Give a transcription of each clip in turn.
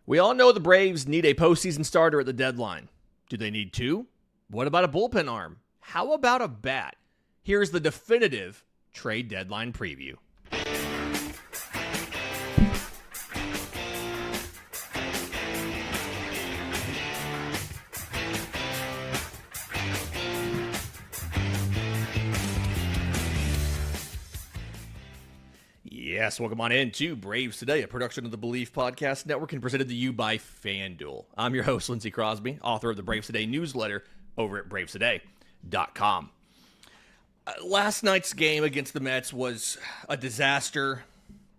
We all know the Braves need a postseason starter at the deadline. Do they need two? What about a bullpen arm? How about a bat? Here's the definitive trade deadline preview. Yes, welcome on in to Braves Today, a production of the Belief Podcast Network and presented to you by FanDuel. I'm your host, Lindsay Crosby, author of the Braves Today newsletter over at bravestoday.com. Last night's game against the Mets was a disaster,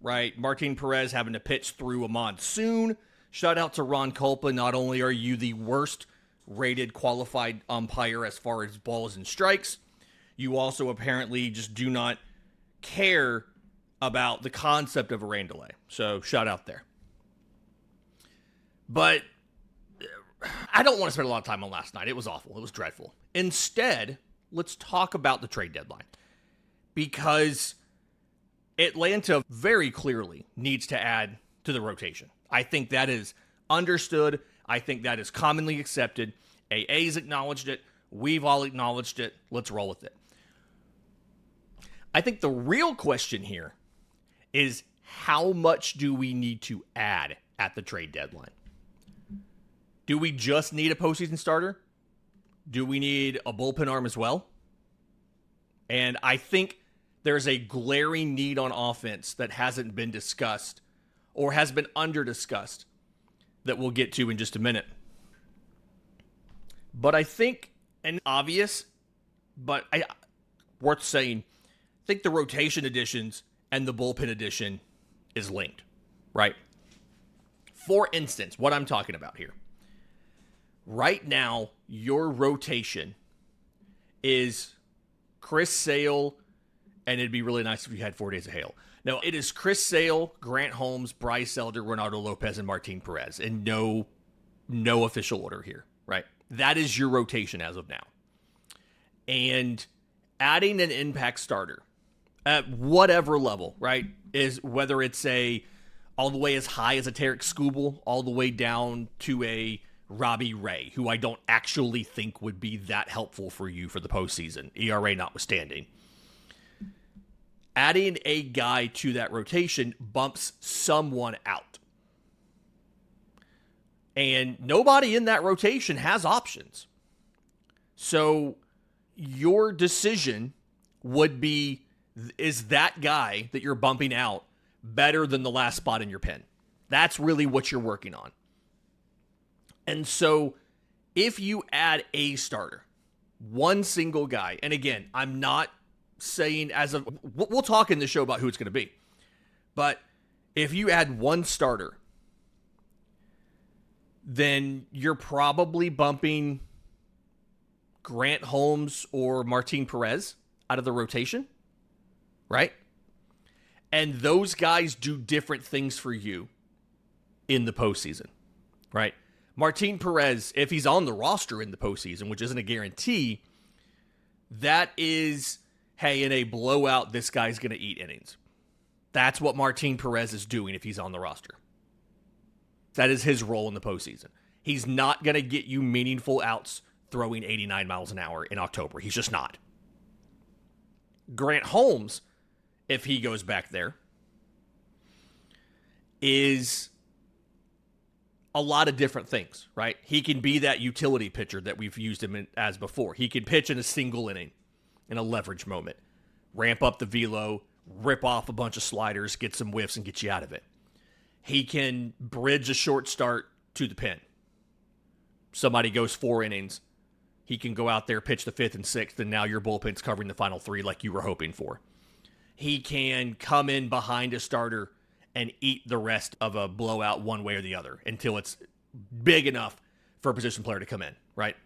right? Martin Perez having to pitch through a monsoon. Shout out to Ron Culpa. Not only are you the worst rated qualified umpire as far as balls and strikes, you also apparently just do not care about the concept of a rain delay. So shout out there. But I don't want to spend a lot of time on last night. It was awful. It was dreadful. Instead, let's talk about the trade deadline. Because Atlanta very clearly needs to add to the rotation. I think that is understood. I think that is commonly accepted. AA's acknowledged it. We've all acknowledged it. Let's roll with it. I think the real question here is how much do we need to add at the trade deadline? Do we just need a postseason starter? Do we need a bullpen arm as well? And I think there's a glaring need on offense that hasn't been discussed or has been under-discussed that we'll get to in just a minute. But I think, and obvious, but worth saying, I think the rotation additions and the bullpen addition is linked, right? For instance, what I'm talking about here. Right now, your rotation is Chris Sale, and it'd be really nice if you had 4 days of hail. No, it is Chris Sale, Grant Holmes, Bryce Elder, Ronaldo Lopez, and Martin Perez, and no official order here, right? That is your rotation as of now. And adding an impact starter at whatever level, right, is whether it's all the way as high as a Tarik Skubal, all the way down to a Robbie Ray, who I don't actually think would be that helpful for you for the postseason, ERA notwithstanding. Adding a guy to that rotation bumps someone out. And nobody in that rotation has options. So your decision would be, is that guy that you're bumping out better than the last spot in your pen? That's really what you're working on. And so if you add a starter, one single guy, and again, I'm not saying we'll talk in the show about who it's going to be, but if you add one starter, then you're probably bumping Grant Holmes or Martin Perez out of the rotation. Right? And those guys do different things for you in the postseason, right? Martin Perez, if he's on the roster in the postseason, which isn't a guarantee, that is, hey, in a blowout, this guy's going to eat innings. That's what Martin Perez is doing if he's on the roster. That is his role in the postseason. He's not going to get you meaningful outs throwing 89 miles an hour in October. He's just not. Grant Holmes, if he goes back there, is a lot of different things, right? He can be that utility pitcher that we've used him as before. He can pitch in a single inning in a leverage moment, ramp up the velo, rip off a bunch of sliders, get some whiffs, and get you out of it. He can bridge a short start to the pen. Somebody goes 4 innings. He can go out there, pitch the 5th and 6th, and now your bullpen's covering the final 3 like you were hoping for. He can come in behind a starter and eat the rest of a blowout one way or the other until it's big enough for a position player to come in, right?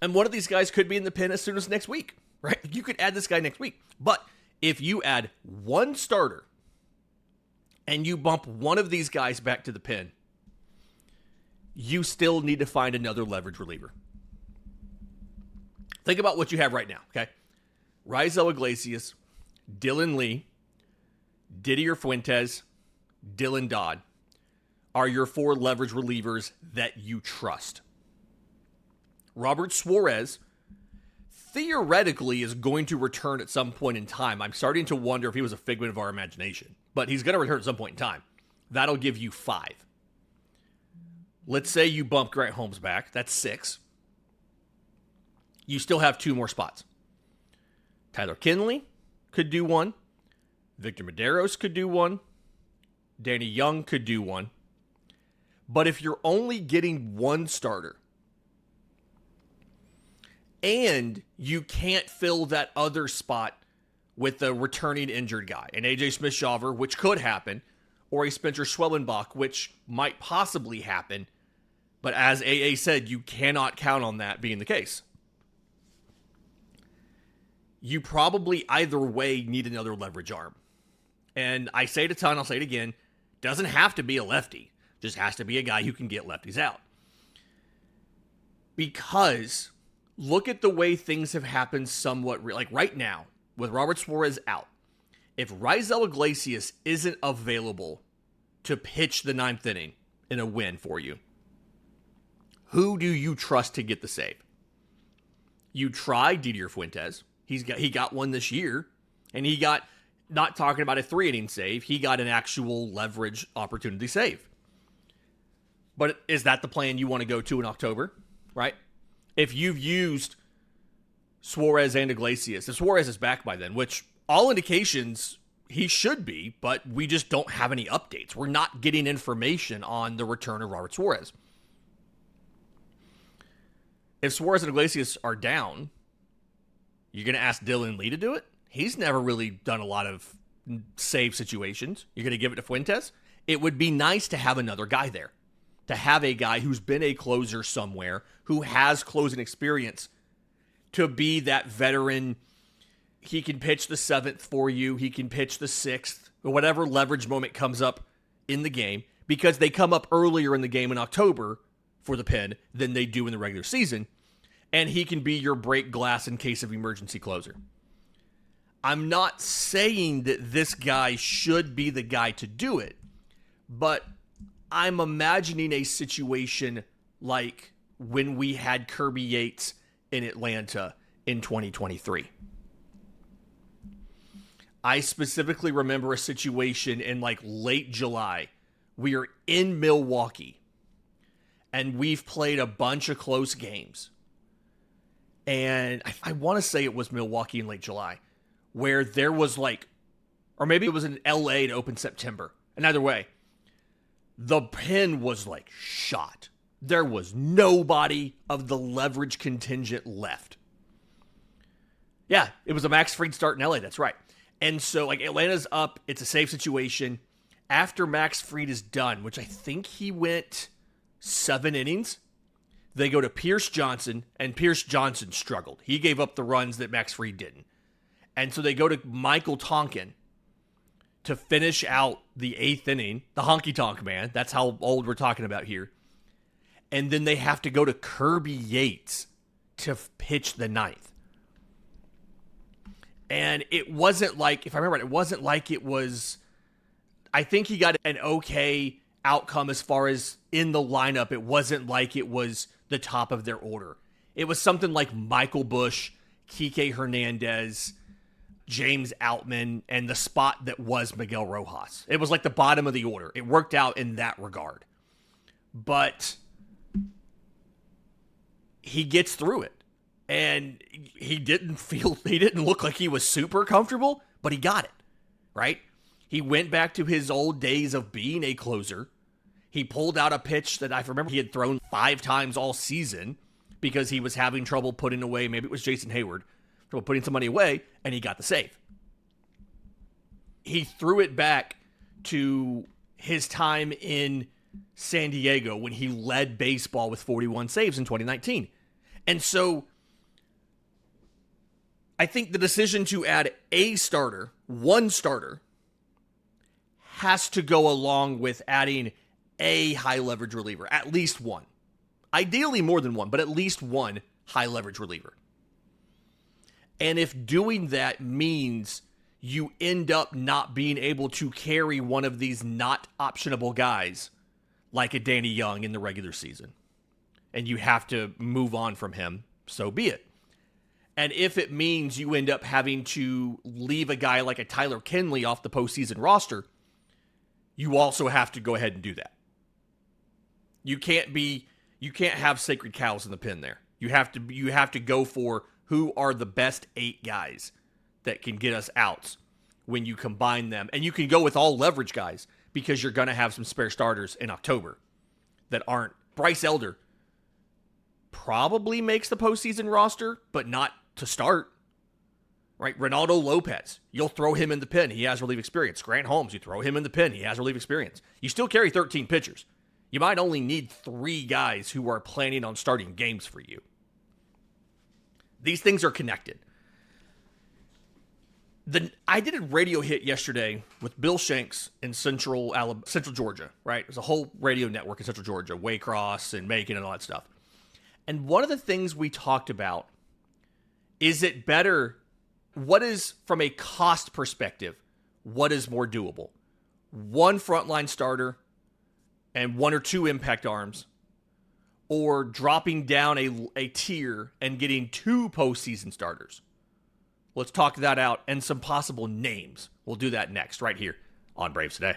And one of these guys could be in the pen as soon as next week, right? You could add this guy next week. But if you add one starter and you bump one of these guys back to the pen, you still need to find another leverage reliever. Think about what you have right now, okay? Raisel Iglesias, Dylan Lee, Didier Fuentes, Dylan Dodd are your 4 leverage relievers that you trust. Robert Suarez theoretically is going to return at some point in time. I'm starting to wonder if he was a figment of our imagination, but he's going to return at some point in time. That'll give you 5. Let's say you bump Grant Holmes back. That's 6. You still have 2 more spots. Tyler Kinley could do 1. Victor Medeiros could do 1. Danny Young could do 1. But if you're only getting 1 starter and you can't fill that other spot with a returning injured guy, an AJ Smith-Shawver, which could happen, or a Spencer Schwellenbach, which might possibly happen, but as AA said, you cannot count on that being the case. You probably either way need another leverage arm. And I say it a ton, I'll say it again, doesn't have to be a lefty. Just has to be a guy who can get lefties out. Because look at the way things have happened somewhat, like right now, with Robert Suarez out. If Raisel Iglesias isn't available to pitch the 9th inning in a win for you, who do you trust to get the save? You try Didier Fuentes. He got one this year, and he got, not talking about a 3-inning save, he got an actual leverage opportunity save. But is that the plan you want to go to in October, right? If you've used Suarez and Iglesias, if Suarez is back by then, which all indications he should be, but we just don't have any updates. We're not getting information on the return of Robert Suarez. If Suarez and Iglesias are down, you're going to ask Dylan Lee to do it? He's never really done a lot of save situations. You're going to give it to Fuentes? It would be nice to have another guy there. To have a guy who's been a closer somewhere, who has closing experience, to be that veteran. He can pitch the 7th for you. He can pitch the 6th, or whatever leverage moment comes up in the game, because they come up earlier in the game in October for the pen than they do in the regular season. And he can be your break glass in case of emergency closer. I'm not saying that this guy should be the guy to do it, but I'm imagining a situation like when we had Kirby Yates in Atlanta in 2023. I specifically remember a situation in like late July. We are in Milwaukee, and we've played a bunch of close games. And I want to say it was Milwaukee in late July, where there was like, or maybe it was in LA to open September. And either way, the pen was like shot. There was nobody of the leverage contingent left. Yeah, it was a Max Fried start in LA, that's right. And so like Atlanta's up, it's a safe situation. After Max Fried is done, which I think he went 7 innings, they go to Pierce Johnson, and Pierce Johnson struggled. He gave up the runs that Max Fried didn't. And so they go to Michael Tonkin to finish out the 8th inning, the honky-tonk man. That's how old we're talking about here. And then they have to go to Kirby Yates to pitch the 9th. And it wasn't like, if I remember right, it wasn't like it was, I think he got an okay outcome as far as in the lineup. It wasn't like it was the top of their order. It was something like Michael Busch, Kike Hernandez, James Outman, and the spot that was Miguel Rojas. It was like the bottom of the order. It worked out in that regard. But he gets through it. And he didn't look like he was super comfortable, but he got it, right? He went back to his old days of being a closer. He pulled out a pitch that I remember he had thrown 5 times all season because he was having trouble putting away, maybe it was Jason Hayward, trouble putting somebody away, and he got the save. He threw it back to his time in San Diego when he led baseball with 41 saves in 2019. And so I think the decision to add a starter, one starter, has to go along with adding a high leverage reliever, at least one. Ideally more than one, but at least one high leverage reliever. And if doing that means you end up not being able to carry one of these not optionable guys, like a Danny Young in the regular season, and you have to move on from him, so be it. And if it means you end up having to leave a guy like a Tyler Kenley off the postseason roster, you also have to go ahead and do that. You can't have sacred cows in the pen there. You have to go for who are the best 8 guys that can get us outs when you combine them. And you can go with all leverage guys because you're going to have some spare starters in October that aren't. Bryce Elder probably makes the postseason roster, but not to start. Right? Ronaldo Lopez, you'll throw him in the pen. He has relief experience. Grant Holmes, you throw him in the pen. He has relief experience. You still carry 13 pitchers. You might only need 3 guys who are planning on starting games for you. These things are connected. I did a radio hit yesterday with Bill Shanks in Central Georgia, right? There's a whole radio network in Central Georgia, Waycross and Macon and all that stuff. And one of the things we talked about, is it better, what is, from a cost perspective, what is more doable? 1 frontline starter and 1 or 2 impact arms, or dropping down a tier and getting 2 postseason starters? Let's talk that out and some possible names. We'll do that next, right here on Braves Today.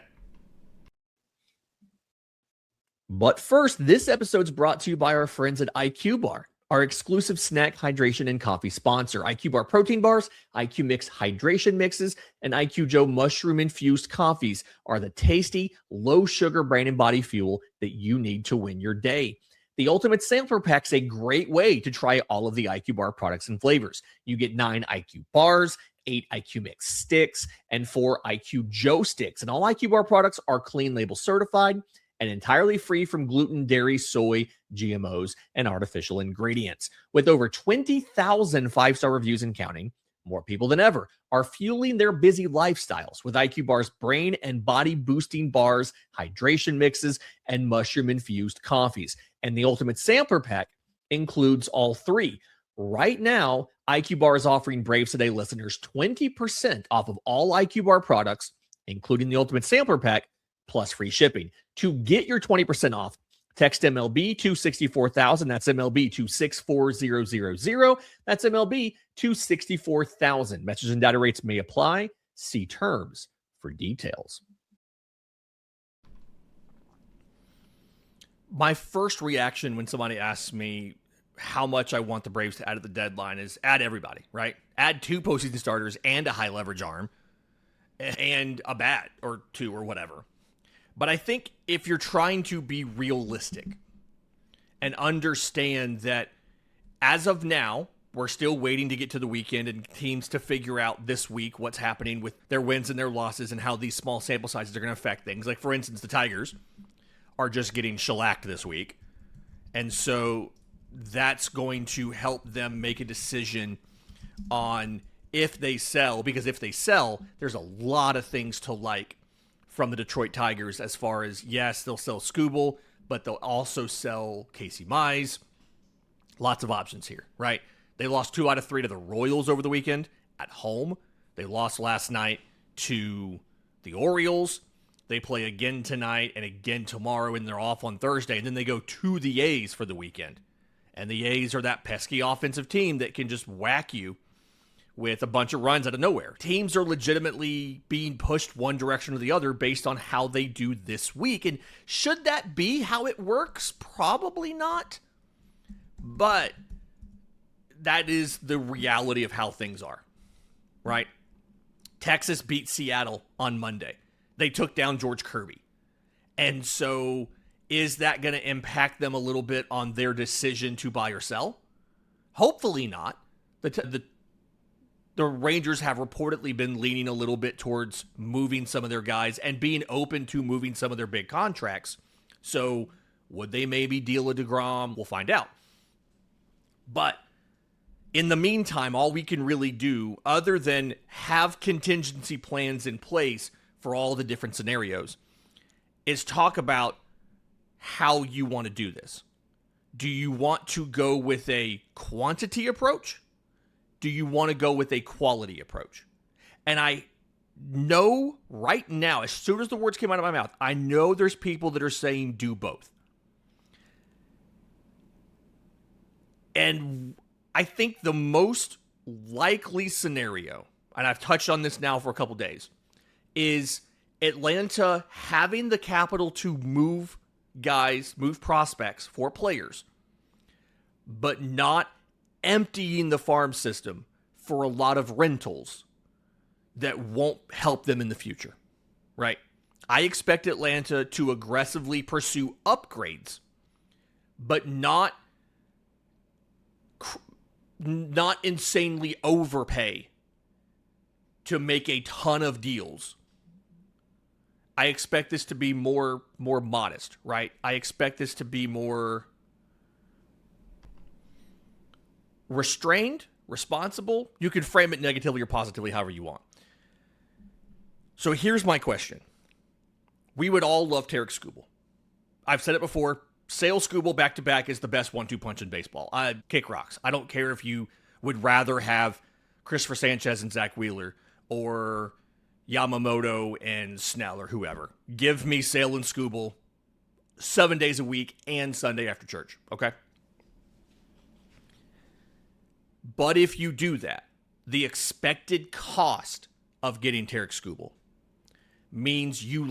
But first, this episode's brought to you by our friends at IQ Bar, our exclusive snack, hydration, and coffee sponsor. IQ Bar protein bars, IQ Mix hydration mixes, and IQ Joe mushroom-infused coffees are the tasty, low-sugar brain and body fuel that you need to win your day. The Ultimate Sampler Pack's a great way to try all of the IQ Bar products and flavors. You get 9 IQ bars, 8 IQ Mix sticks, and 4 IQ Joe sticks. And all IQ Bar products are clean label certified and entirely free from gluten, dairy, soy, GMOs, and artificial ingredients. With over 20,000 5-star reviews and counting, more people than ever are fueling their busy lifestyles with IQ Bar's brain and body boosting bars, hydration mixes, and mushroom-infused coffees. And the Ultimate Sampler Pack includes all 3. Right now, IQ Bar is offering Braves Today listeners 20% off of all IQ Bar products, including the Ultimate Sampler Pack, plus free shipping. To get your 20% off, text MLB to 64,000. That's MLB to 64000. That's MLB to 64,000. Message and data rates may apply. See terms for details. My first reaction when somebody asks me how much I want the Braves to add at the deadline is add everybody, right? Add 2 postseason starters and a high leverage arm and a bat or 2 or whatever. But I think if you're trying to be realistic and understand that as of now, we're still waiting to get to the weekend and teams to figure out this week what's happening with their wins and their losses and how these small sample sizes are going to affect things. Like, for instance, the Tigers are just getting shellacked this week. And so that's going to help them make a decision on if they sell, because if they sell, there's a lot of things to like from the Detroit Tigers as far as, yes, they'll sell Skubal, but they'll also sell Casey Mize. Lots of options here, right? They lost 2 out of 3 to the Royals over the weekend at home. They lost last night to the Orioles. They play again tonight and again tomorrow, and they're off on Thursday. And then they go to the A's for the weekend. And the A's are that pesky offensive team that can just whack you with a bunch of runs out of nowhere. Teams are legitimately being pushed one direction or the other based on how they do this week. And should that be how it works? Probably not. But that is the reality of how things are, right? Texas beat Seattle on Monday. They took down George Kirby. And so is that going to impact them a little bit on their decision to buy or sell? Hopefully not. The Rangers have reportedly been leaning a little bit towards moving some of their guys and being open to moving some of their big contracts. So would they maybe deal a DeGrom? We'll find out. But in the meantime, all we can really do, other than have contingency plans in place for all the different scenarios, is talk about how you want to do this. Do you want to go with a quantity approach? Do you want to go with a quality approach? And I know right now, as soon as the words came out of my mouth, I know there's people that are saying do both. And I think the most likely scenario, and I've touched on this now for a couple days, is Atlanta having the capital to move guys, move prospects for players, but not emptying the farm system for a lot of rentals that won't help them in the future, right? I expect Atlanta to aggressively pursue upgrades, but not insanely overpay to make a ton of deals. I expect this to be more modest, right? I expect this to be more restrained, responsible. You can frame it negatively or positively, however you want. So here's my question. We would all love Tarik Skubal. I've said it before. Sale Skubal back-to-back is the best 1-2 punch in baseball. I kick rocks. I don't care if you would rather have Christopher Sanchez and Zach Wheeler or Yamamoto and Snell or whoever. Give me Sale and Skubal 7 days a week and Sunday after church, okay? But if you do that, the expected cost of getting Tarik Skubal means you're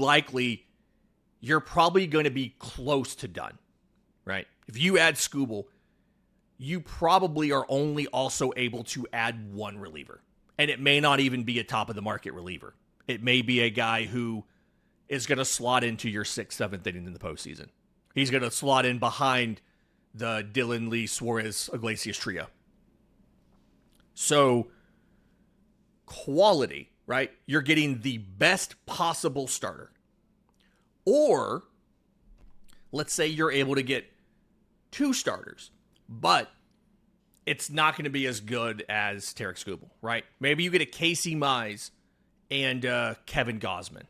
probably going to be close to done, right? If you add Skubal, you probably are only also able to add one reliever. And it may not even be a top-of-the-market reliever. It may be a guy who is going to slot into your 6th, 7th inning in the postseason. He's going to slot in behind the Dylan Lee Suarez Iglesias trio. So, quality, right? You're getting the best possible starter. Or, let's say you're able to get 2 starters, but it's not going to be as good as Tarik Skubal, right? Maybe you get a Casey Mize and Kevin Gausman.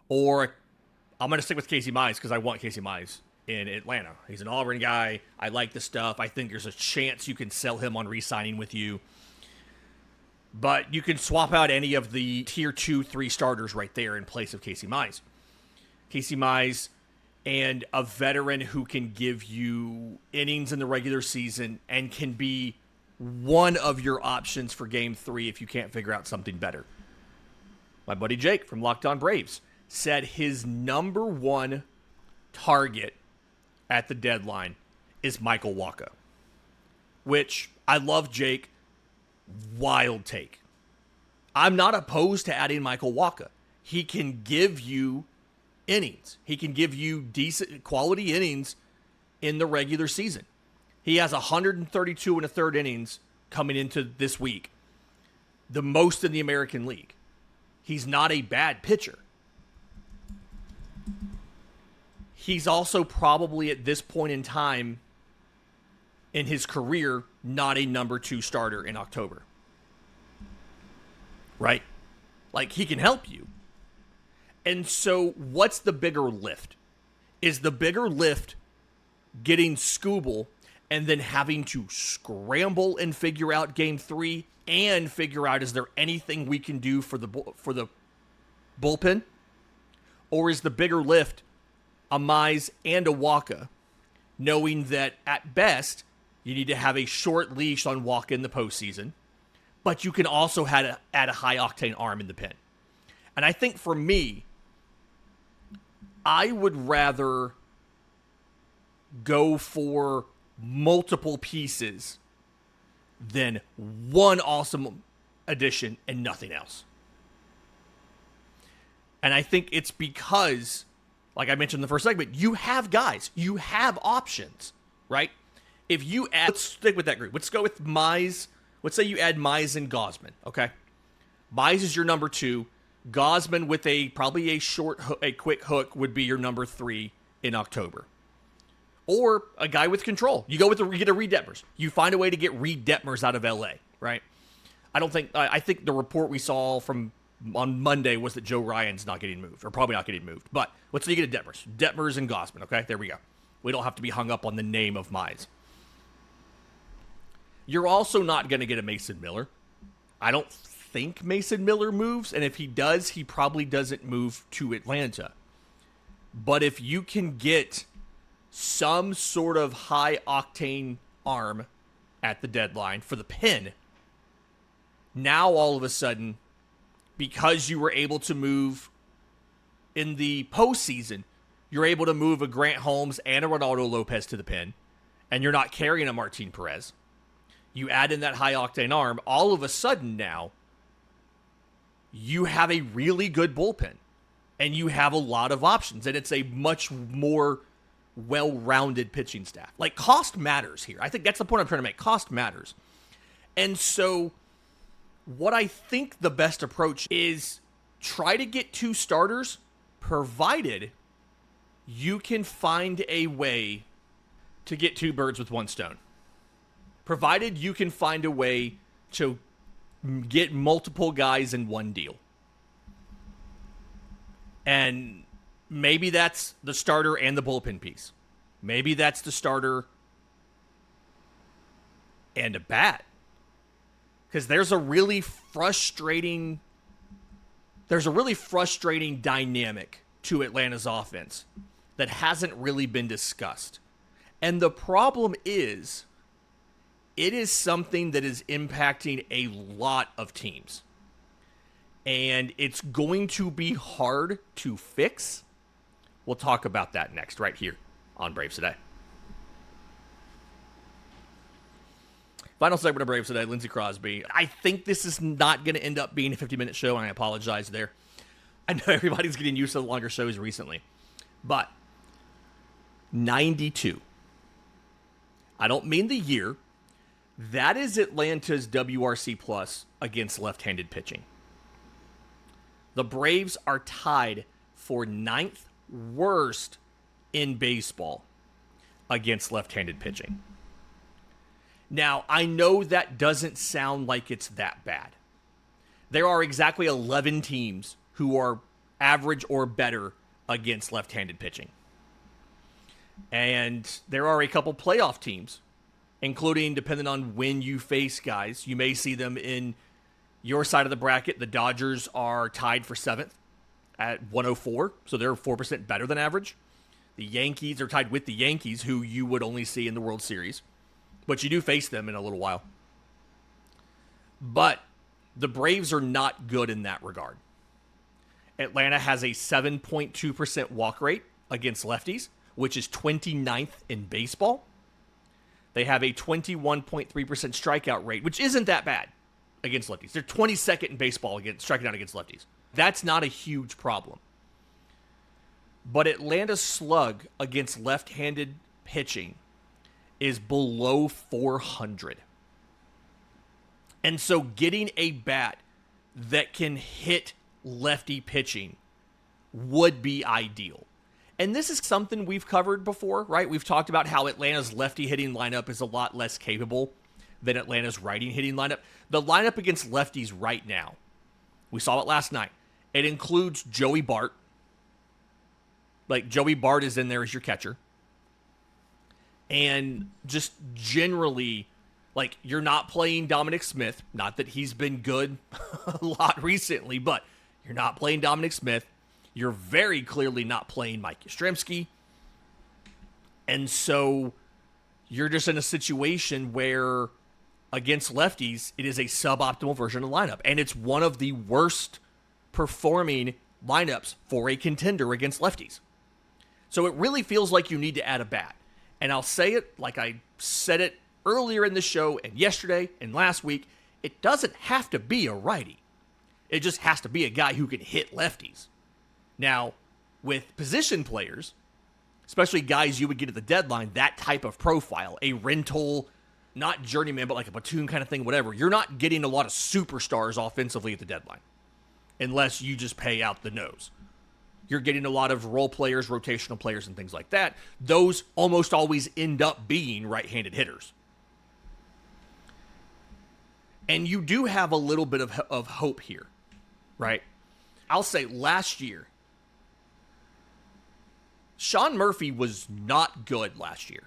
Or, I'm going to stick with Casey Mize because I want Casey Mize in Atlanta. He's an Auburn guy. I like the stuff. I think there's a chance you can sell him on re-signing with you. But you can swap out any of the tier 2, 3 starters right there in place of Casey Mize. Casey Mize and a veteran who can give you innings in the regular season and can be one of your options for Game 3 if you can't figure out something better. My buddy Jake from Locked On Braves said his number 1 target at the deadline is Michael Wacha, which I love. Jake, wild take. I'm not opposed to adding Michael Wacha. He can give you innings. He can give you decent quality innings in the regular season. He has 132 and a third innings coming into this week, the most in the American League. He's not a bad pitcher. He's also probably at this point in time in his career not a number 2 starter in October. Right? Like, he can help you. And so what's the bigger lift? Is the bigger lift getting Skubal and then having to scramble and figure out Game 3 and figure out, is there anything we can do for the bullpen? Or is the bigger lift a Mize and a Wacha, knowing that at best you need to have a short leash on Wacha in the postseason, but you can also add a high-octane arm in the pen? And I think for me, I would rather go for multiple pieces than one awesome addition and nothing else. And I think it's because, like I mentioned in the first segment, you have guys, you have options, right? If you add, let's stick with that group. Let's go with Mize. Let's say you add Mize and Gausman, okay? Mize is your number 2. Gausman with probably a quick hook would be your number 3 in October. Or a guy with control. You get a Reid Detmers. You find a way to get Reid Detmers out of LA, right? I think the report we saw from on Monday was that Joe Ryan's not getting moved, or probably not getting moved. But let's say you get a Detmers and Gausman, okay? There we go. We don't have to be hung up on the name of Mize. You're also not going to get a Mason Miller. I don't think Mason Miller moves, and if he does, he probably doesn't move to Atlanta. But if you can get some sort of high-octane arm at the deadline for the pin, now all of a sudden, because you were able to move in the postseason, you're able to move a Grant Holmes and a Ronaldo Lopez to the pin, and you're not carrying a Martin Perez. You add in that high-octane arm, all of a sudden now, you have a really good bullpen, and you have a lot of options, and it's a much more well-rounded pitching staff. Like, cost matters here. I think that's the point I'm trying to make. Cost matters. And so what I think the best approach is try to get 2 starters, provided you can find a way to get 2 birds with 1 stone. Provided you can find a way to get multiple guys in one deal. And maybe that's the starter and the bullpen piece. Maybe that's the starter and a bat. Because there's a really frustrating dynamic to Atlanta's offense that hasn't really been discussed. And the problem is, it is something that is impacting a lot of teams. And it's going to be hard to fix. We'll talk about that next, right here on Braves Today. Final segment of Braves Today, Lindsay Crosby. I think this is not going to end up being a 50-minute show, and I apologize there. I know everybody's getting used to the longer shows recently. But 92. I don't mean the year. That is Atlanta's WRC plus against left-handed pitching. The Braves are tied for 9th worst in baseball against left-handed pitching. Now, I know that doesn't sound like it's that bad. There are exactly 11 teams who are average or better against left-handed pitching. And there are a couple playoff teams, including, depending on when you face guys, you may see them in your side of the bracket. The Dodgers are tied for 7th at 104, so they're 4% better than average. The Yankees are tied with the Yankees, who you would only see in the World Series. But you do face them in a little while. But the Braves are not good in that regard. Atlanta has a 7.2% walk rate against lefties, which is 29th in baseball. They have a 21.3% strikeout rate, which isn't that bad against lefties. They're 22nd in baseball against striking out against lefties. That's not a huge problem. But Atlanta's slug against left-handed pitching is below 400. And so getting a bat that can hit lefty pitching would be ideal. And this is something we've covered before, right? We've talked about how Atlanta's lefty hitting lineup is a lot less capable than Atlanta's righty hitting lineup. The lineup against lefties right now, we saw it last night. It includes Joey Bart. Like, Joey Bart is in there as your catcher. And just generally, like, you're not playing Dominic Smith. Not that he's been good a lot recently, but you're not playing Dominic Smith. You're very clearly not playing Mike Yastrzemski. And so you're just in a situation where against lefties, it is a suboptimal version of the lineup. And it's one of the worst performing lineups for a contender against lefties. So it really feels like you need to add a bat. And I'll say it like I said it earlier in the show and yesterday and last week. It doesn't have to be a righty. It just has to be a guy who can hit lefties. Now, with position players, especially guys you would get at the deadline, that type of profile, a rental, not journeyman, but like a platoon kind of thing, whatever, you're not getting a lot of superstars offensively at the deadline unless you just pay out the nose. You're getting a lot of role players, rotational players, and things like that. Those almost always end up being right-handed hitters. And you do have a little bit of hope here, right? I'll say last year, Sean Murphy was not good last year.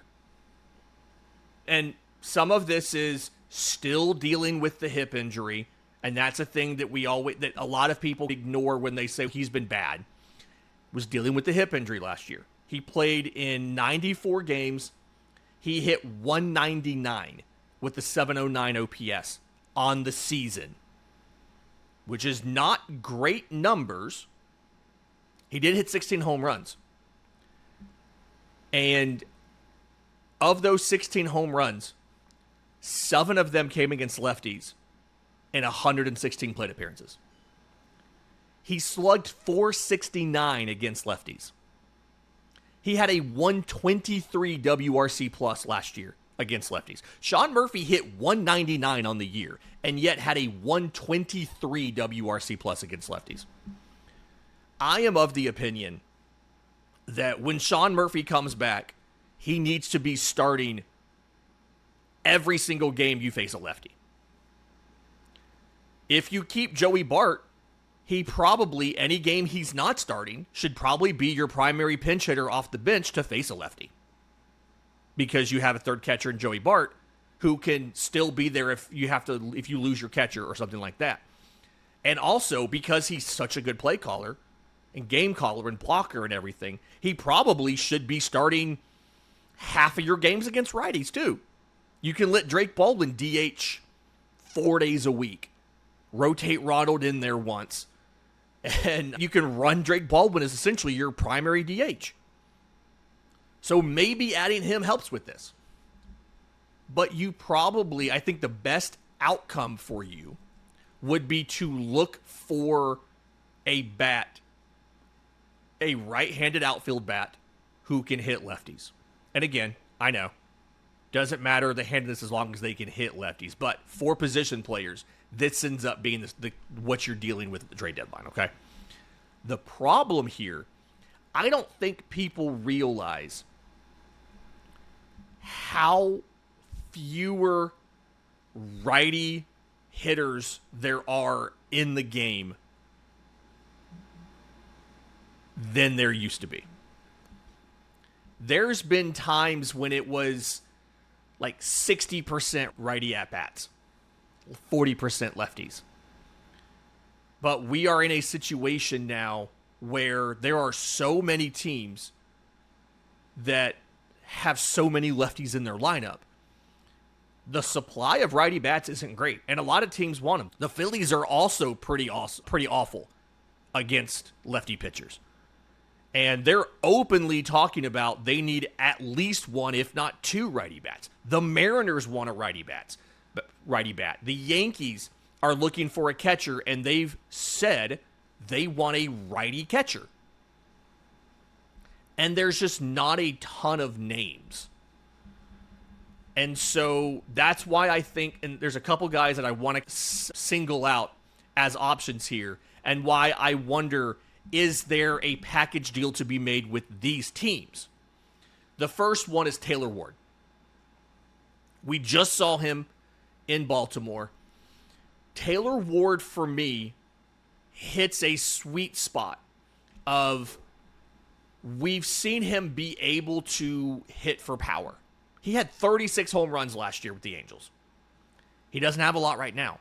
And some of this is still dealing with the hip injury. and that's a thing that that a lot of people ignore when they say he's been bad, was dealing with the hip injury last year. He played in 94 games. He hit 199 with the 709 OPS on the season, which is not great numbers. He did hit 16 home runs. And of those 16 home runs, 7 of them came against lefties in 116 plate appearances. He slugged .469 against lefties. He had a 123 WRC plus last year against lefties. Sean Murphy hit 199 on the year and yet had a 123 WRC plus against lefties. I am of the opinion that when Sean Murphy comes back, he needs to be starting every single game you face a lefty. If you keep Joey Bart, he probably, any game he's not starting, should probably be your primary pinch hitter off the bench to face a lefty. Because you have a third catcher in Joey Bart who can still be there if you lose your catcher or something like that. And also, because he's such a good play caller and game caller and blocker and everything, he probably should be starting half of your games against righties too. You can let Drake Baldwin DH 4 days a week. Rotate Ronald in there once. And you can run Drake Baldwin as essentially your primary DH. So maybe adding him helps with this. But I think the best outcome for you would be to look for a right-handed outfield bat who can hit lefties. And again, I know, doesn't matter the handedness as long as they can hit lefties. But for position players, this ends up being what you're dealing with at the trade deadline, okay? The problem here, I don't think people realize how fewer righty hitters there are in the game than there used to be. There's been times when it was like 60% righty at-bats, 40% lefties. But we are in a situation now where there are so many teams that have so many lefties in their lineup. The supply of righty bats isn't great, and a lot of teams want them. The Phillies are also pretty awful against lefty pitchers. And they're openly talking about they need at least one, if not two, righty bats. The Mariners want a righty bat. The Yankees are looking for a catcher, and they've said they want a righty catcher. And there's just not a ton of names. And so that's why I think, and there's a couple guys that I want to single out as options here, and why I wonder, is there a package deal to be made with these teams? The first one is Taylor Ward. We just saw him in Baltimore. Taylor Ward, for me, hits a sweet spot of, we've seen him be able to hit for power. He had 36 home runs last year with the Angels. He doesn't have a lot right now,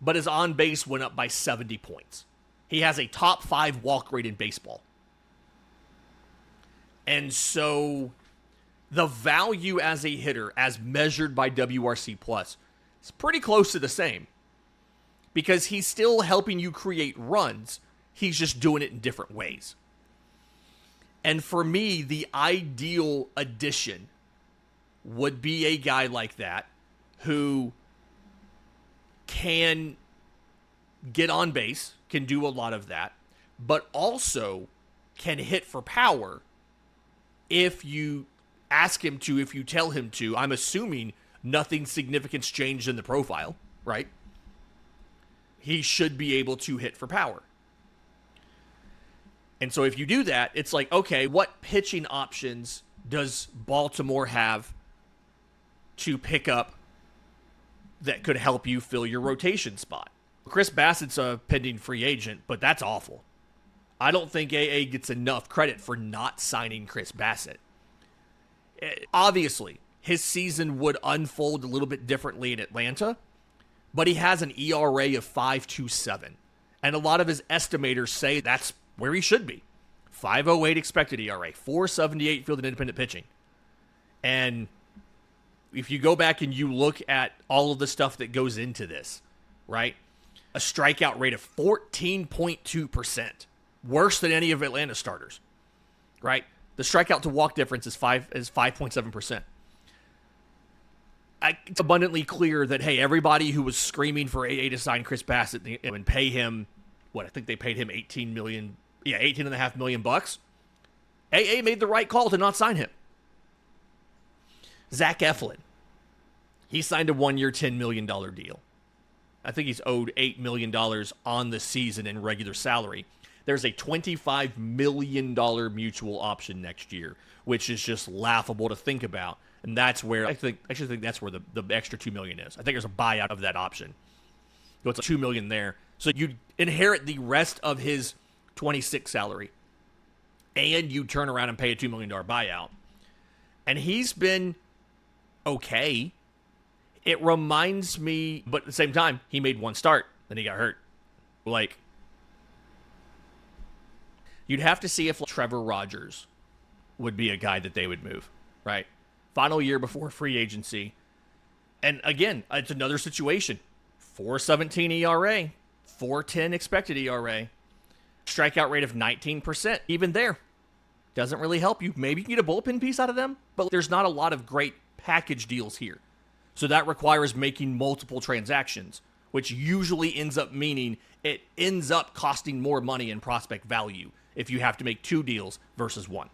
but his on base went up by 70 points. He has a top 5 walk rate in baseball. And so the value as a hitter, as measured by WRC plus, is pretty close to the same, because he's still helping you create runs. He's just doing it in different ways. And for me, the ideal addition would be a guy like that who can get on base, can do a lot of that, but also can hit for power if you ask him to, if you tell him to. I'm assuming nothing significant's changed in the profile, right? He should be able to hit for power. And so if you do that, it's like, okay, what pitching options does Baltimore have to pick up that could help you fill your rotation spot? Chris Bassett's a pending free agent, but that's awful. I don't think AA gets enough credit for not signing Chris Bassett. Obviously, his season would unfold a little bit differently in Atlanta, but he has an ERA of 5.27. And a lot of his estimators say that's where he should be. 5.08 expected ERA, 4.78 field and independent pitching. And if you go back and you look at all of the stuff that goes into this, right? A strikeout rate of 14.2%, worse than any of Atlanta's starters, right? The strikeout to walk difference is 5.7%. It's abundantly clear that, hey, everybody who was screaming for AA to sign Chris Bassett and pay him, I think they paid him $18.5 million bucks. AA made the right call to not sign him. Zach Eflin, he signed a 1-year, $10 million deal. I think he's owed $8 million on the season in regular salary. There's a $25 million mutual option next year, which is just laughable to think about. And that's where I actually think that's where the extra $2 million is. I think there's a buyout of that option. So it's $2 million there. So you inherit the rest of his 26 salary, and you turn around and pay a $2 million buyout. And he's been okay. It reminds me, but at the same time, he made one start, then he got hurt. Like, you'd have to see if Trevor Rogers would be a guy that they would move, right? Final year before free agency. And again, it's another situation. 4.17 ERA, 4.10 expected ERA, strikeout rate of 19%. Even there, doesn't really help you. Maybe you can get a bullpen piece out of them, but there's not a lot of great package deals here. So that requires making multiple transactions, which usually ends up meaning it ends up costing more money in prospect value if you have to make 2 deals versus 1.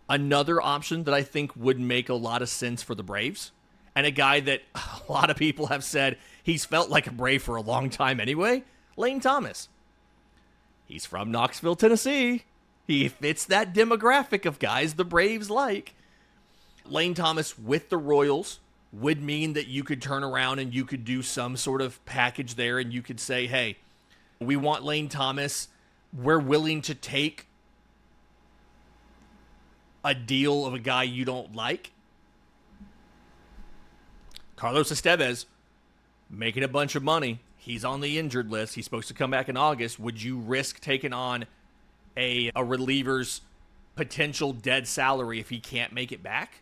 Another option that I think would make a lot of sense for the Braves, and a guy that a lot of people have said he's felt like a Brave for a long time anyway, Lane Thomas. He's from Knoxville, Tennessee. He fits that demographic of guys the Braves like. Lane Thomas with the Royals would mean that you could turn around and you could do some sort of package there, and you could say, hey, we want Lane Thomas. We're willing to take a deal of a guy you don't like. Carlos Estevez making a bunch of money. He's on the injured list. He's supposed to come back in August. Would you risk taking on a reliever's potential dead salary if he can't make it back?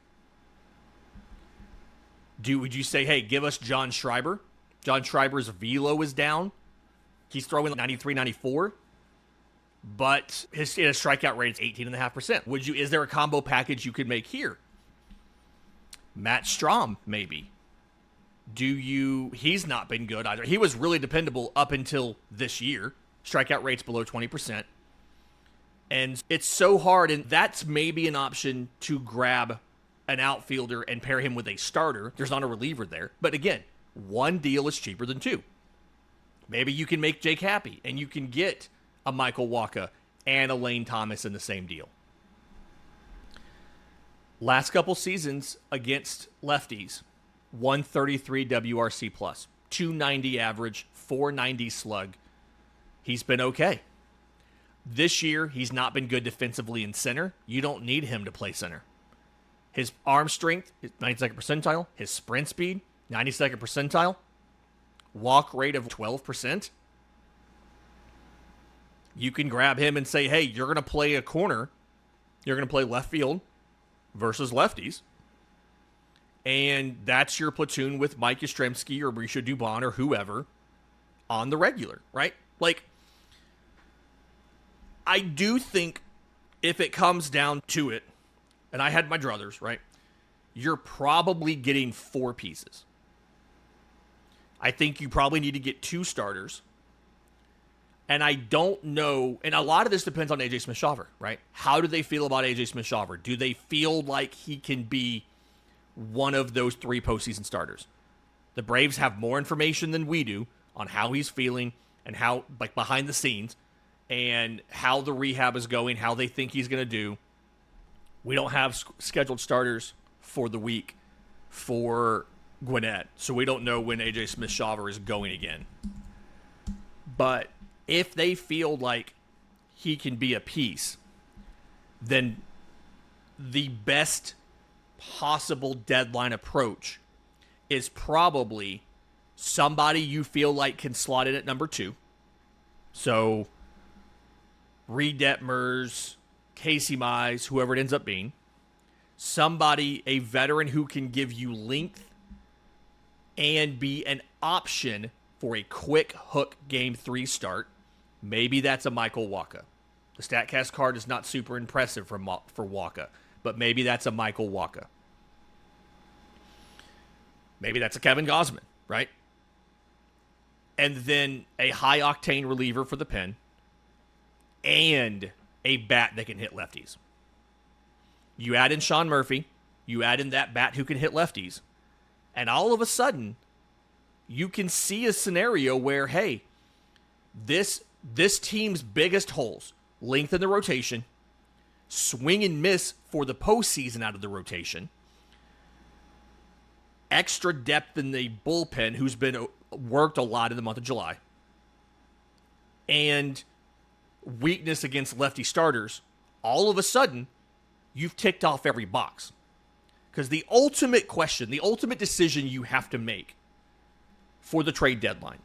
Would you say, hey, give us John Schreiber? John Schreiber's velo is down. He's throwing 93, 94. But his strikeout rate is 18.5%. Is there a combo package you could make here? Matt Strahm, maybe. He's not been good either. He was really dependable up until this year. Strikeout rate's below 20%. And it's so hard, and that's maybe an option to grab an outfielder and pair him with a starter. There's not a reliever there. But again, 1 deal is cheaper than 2. Maybe you can make Jake happy, and you can get a Michael Wacha and a Lane Thomas in the same deal. Last couple seasons against lefties, 133 WRC plus, 290 average, 490 slug. He's been okay. This year, he's not been good defensively in center. You don't need him to play center. His arm strength is 92nd percentile. His sprint speed, 92nd percentile. Walk rate of 12%. You can grab him and say, hey, you're going to play a corner. You're going to play left field versus lefties. And that's your platoon with Mike Yastrzemski or Mauricio Dubon or whoever on the regular, right? Like, I do think if it comes down to it, and I had my druthers, right? You're probably getting 4 pieces. I think you probably need to get 2 starters. And I don't know, and a lot of this depends on AJ Smith-Shawver, right? How do they feel about AJ Smith-Shawver? Do they feel like he can be one of those 3 postseason starters? The Braves have more information than we do on how he's feeling and how, like, behind the scenes, and how the rehab is going, how they think he's going to do. We don't have scheduled starters for the week for Gwinnett, so we don't know when AJ Smith-Shawver is going again. But if they feel like he can be a piece, then the best possible deadline approach is probably somebody you feel like can slot in at number 2. So, Reid Detmers, Casey Mize, whoever it ends up being. Somebody, a veteran who can give you length and be an option for a quick hook game 3 start. Maybe that's a Michael Wacha. The StatCast card is not super impressive for Wacha, but maybe that's a Michael Wacha. Maybe that's a Kevin Gausman, right? And then a high-octane reliever for the pen and a bat that can hit lefties. You add in Sean Murphy, you add in that bat who can hit lefties, and all of a sudden, you can see a scenario where, hey, this team's biggest holes, length in the rotation, swing and miss for the postseason out of the rotation, extra depth in the bullpen, who's been worked a lot in the month of July, and weakness against lefty starters, all of a sudden, you've ticked off every box. Because the ultimate question, the ultimate decision you have to make for the trade deadline,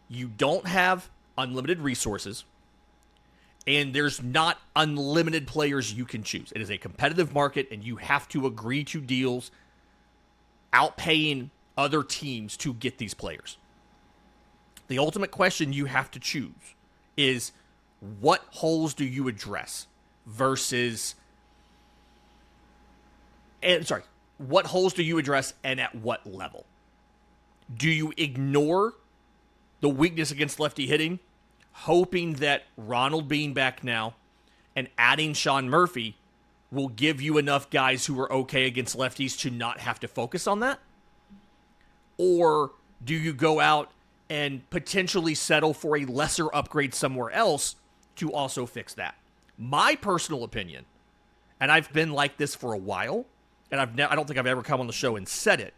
you don't have unlimited resources, and there's not unlimited players you can choose. It is a competitive market, and you have to agree to deals outpaying other teams to get these players. The ultimate question you have to choose is, what holes do you address versus... what holes do you address and at what level? Do you ignore the weakness against lefty hitting, hoping that Ronald being back now and adding Sean Murphy will give you enough guys who are okay against lefties to not have to focus on that? Or do you go out and potentially settle for a lesser upgrade somewhere else to also fix that? My personal opinion, and I've been like this for a while, and I don't think I've ever come on the show and said it,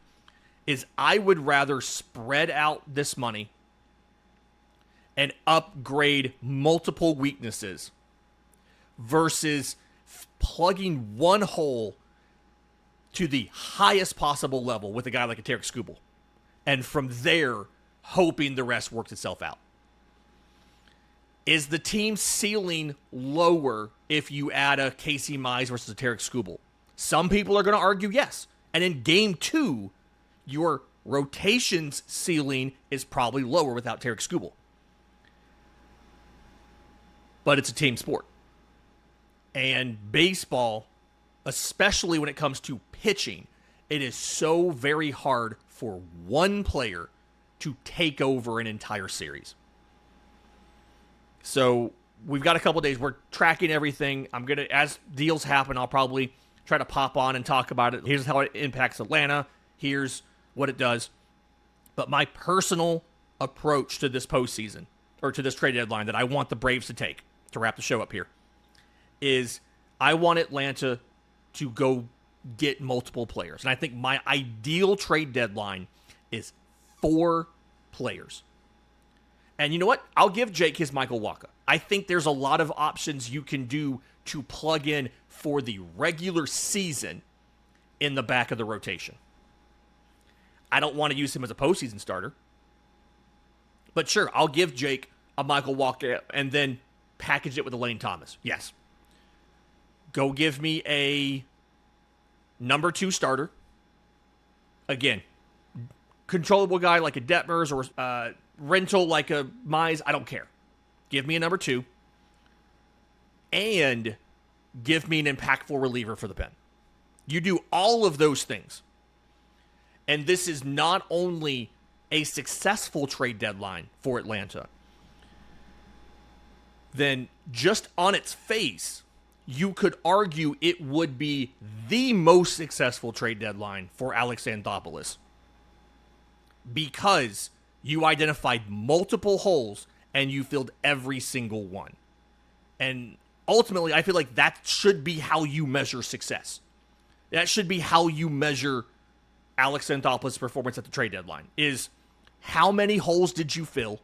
is I would rather spread out this money and upgrade multiple weaknesses versus plugging one hole to the highest possible level with a guy like a Tarik Skubal, and from there, hoping the rest works itself out. Is the team ceiling lower if you add a Casey Mize versus a Tarik Skubal? Some people are going to argue yes. And in game 2, your rotations ceiling is probably lower without Tarik Skubal. But it's a team sport. And baseball, especially when it comes to pitching, it is so very hard for one player to take over an entire series. So we've got a couple days. We're tracking everything. I'm going to, as deals happen, I'll probably try to pop on and talk about it. Here's how it impacts Atlanta. Here's what it does. But my personal approach to this postseason, or to this trade deadline that I want the Braves to take, to wrap the show up here, is I want Atlanta to go get multiple players. And I think my ideal trade deadline is 4 players. And you know what? I'll give Jake his Michael Wacha. I think there's a lot of options you can do to plug in for the regular season in the back of the rotation. I don't want to use him as a postseason starter. But sure, I'll give Jake a Michael Wacha and then package it with a Lane Thomas. Yes. Go give me a number 2 starter. Again, controllable guy like a Detmers or rental like a Mize. I don't care. Give me a number 2. And give me an impactful reliever for the pen. You do all of those things. And this is not only a successful trade deadline for Atlanta, then just on its face, you could argue it would be the most successful trade deadline for Alex Anthopoulos, because you identified multiple holes and you filled every single one. And ultimately, I feel like that should be how you measure success. That should be how you measure Alex Anthopoulos' performance at the trade deadline, is how many holes did you fill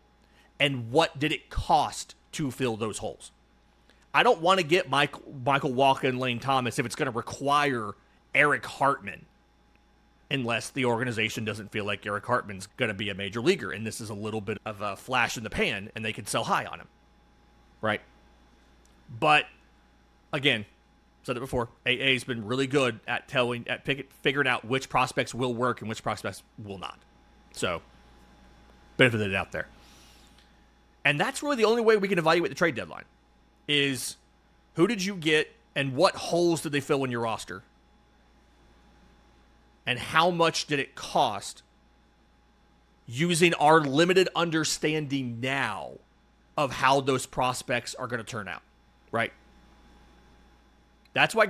and what did it cost to fill those holes? I don't want to get Michael Wacha and Lane Thomas if it's going to require Eric Hartman unless the organization doesn't feel like Eric Hartman's going to be a major leaguer, and this is a little bit of a flash in the pan, and they can sell high on him, right? But, again, said it before, AA's been really good at figuring out which prospects will work and which prospects will not. So, benefit of the doubt there. And that's really the only way we can evaluate the trade deadline, is who did you get and what holes did they fill in your roster? And how much did it cost, using our limited understanding now of how those prospects are going to turn out, right? That's why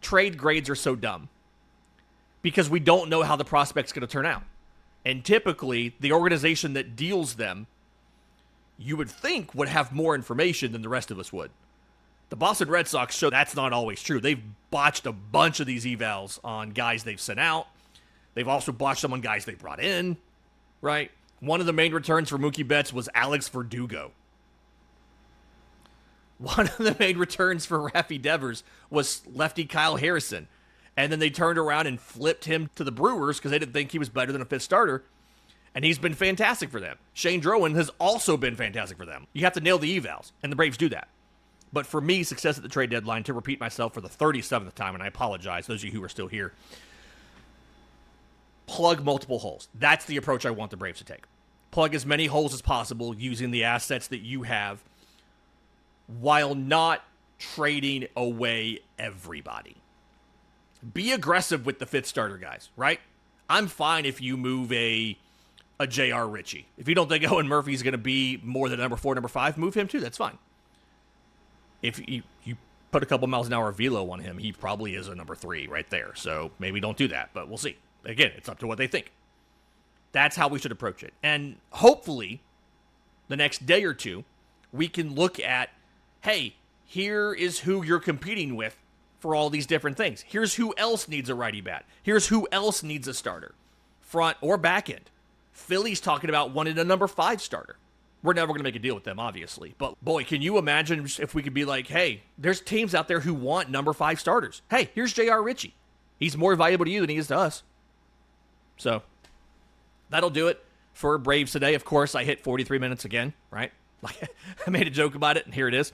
trade grades are so dumb, because we don't know how the prospect's going to turn out. And typically, the organization that deals them, you would think, would have more information than the rest of us would. The Boston Red Sox show that's not always true. They've botched a bunch of these evals on guys they've sent out. They've also botched them on guys they brought in, right? One of the main returns for Mookie Betts was Alex Verdugo. One of the main returns for Reid Detmers was lefty Kyle Harrison. And then they turned around and flipped him to the Brewers because they didn't think he was better than a fifth starter. And he's been fantastic for them. Shane Drowan has also been fantastic for them. You have to nail the evals, and the Braves do that. But for me, success at the trade deadline, to repeat myself for the 37th time, and I apologize, those of you who are still here, plug multiple holes. That's the approach I want the Braves to take. Plug as many holes as possible using the assets that you have while not trading away everybody. Be aggressive with the fifth starter guys, right? I'm fine if you move a J.R. Ritchie. If you don't think Owen Murphy's going to be more than number 4, number 5, move him too. That's fine. If you put a couple miles an hour velo on him, he probably is a number 3 right there. So maybe don't do that, but we'll see. Again, it's up to what they think. That's how we should approach it. And hopefully, the next day or two, we can look at, hey, here is who you're competing with for all these different things. Here's who else needs a righty bat. Here's who else needs a starter, front or back end. Philly's talking about wanting a number 5 starter. We're never going to make a deal with them, obviously. But, boy, can you imagine if we could be like, hey, there's teams out there who want number 5 starters. Hey, here's J.R. Ritchie. He's more valuable to you than he is to us. So, that'll do it for Braves today. Of course, I hit 43 minutes again, right? I made a joke about it, and here it is.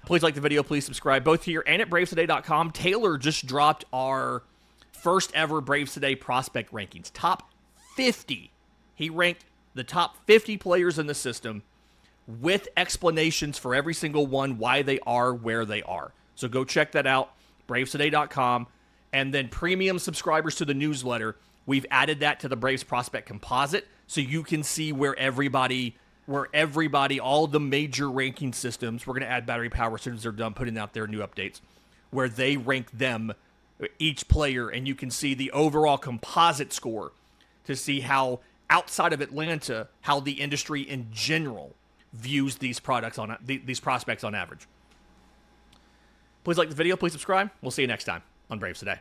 Please like the video. Please subscribe, both here and at BravesToday.com. Taylor just dropped our first ever Braves Today prospect rankings. Top 50. He ranked the top 50 players in the system with explanations for every single one, why they are where they are. So go check that out, BravesToday.com. And then premium subscribers to the newsletter, we've added that to the Braves Prospect Composite so you can see where everybody, all the major ranking systems, we're going to add battery power as soon as they're done putting out their new updates, where they rank them, each player, and you can see the overall composite score to see how, outside of Atlanta, how the industry in general views these prospects on average. Please like the video. Please subscribe. We'll see you next time on Braves Today.